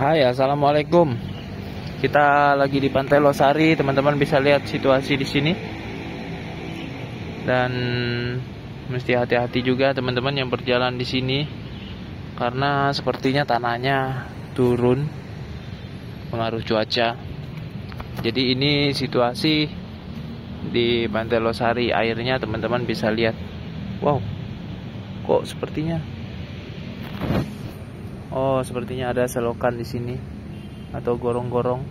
Hai, assalamualaikum. Kita lagi di Pantai Losari, teman-teman bisa lihat situasi di sini. Dan mesti hati-hati juga teman-teman yang berjalan di sini, karena sepertinya tanahnya turun pengaruh cuaca. Jadi ini situasi di Pantai Losari, airnya teman-teman bisa lihat. Wow, kok sepertinya? Oh, sepertinya ada selokan di sini atau gorong-gorong.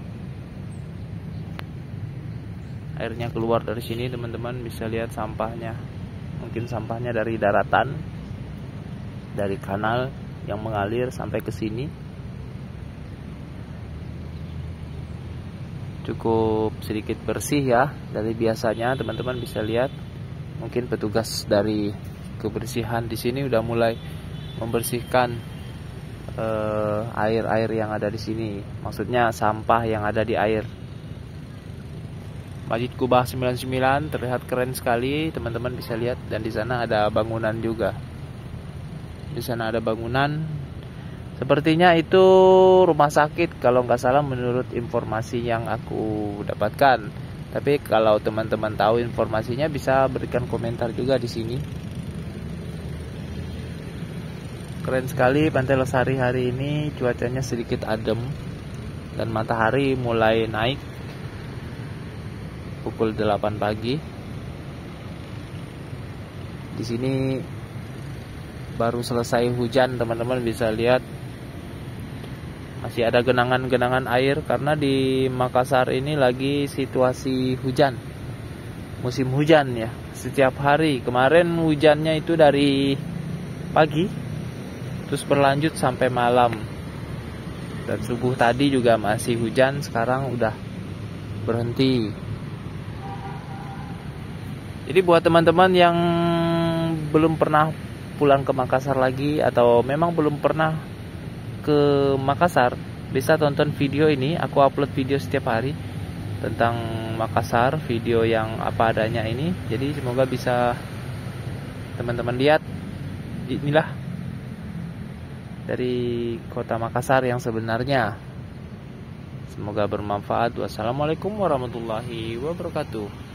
Airnya keluar dari sini, teman-teman bisa lihat sampahnya. Mungkin sampahnya dari daratan, dari kanal yang mengalir sampai ke sini. Cukup sedikit bersih ya dari biasanya, teman-teman bisa lihat. Mungkin petugas dari kebersihan di sini udah mulai membersihkan air-air yang ada di sini, maksudnya sampah yang ada di air. Masjid Kubah 99 terlihat keren sekali, teman-teman bisa lihat, dan di sana ada bangunan juga. Di sana ada bangunan, sepertinya itu rumah sakit kalau nggak salah menurut informasi yang aku dapatkan. Tapi kalau teman-teman tahu informasinya bisa berikan komentar juga di sini. Keren sekali Pantai Losari hari ini, cuacanya sedikit adem dan matahari mulai naik pukul 8 pagi. Di sini baru selesai hujan, teman-teman bisa lihat masih ada genangan-genangan air karena di Makassar ini lagi situasi hujan. Musim hujan ya, setiap hari. Kemarin hujannya itu dari pagi terus berlanjut sampai malam, dan subuh tadi juga masih hujan, sekarang udah berhenti. Jadi buat teman-teman yang belum pernah pulang ke Makassar lagi, atau memang belum pernah ke Makassar, bisa tonton video ini. Aku upload video setiap hari tentang Makassar, video yang apa adanya ini. Jadi semoga bisa teman-teman lihat. Inilah dari kota Makassar yang sebenarnya. Semoga bermanfaat. Wassalamualaikum warahmatullahi wabarakatuh.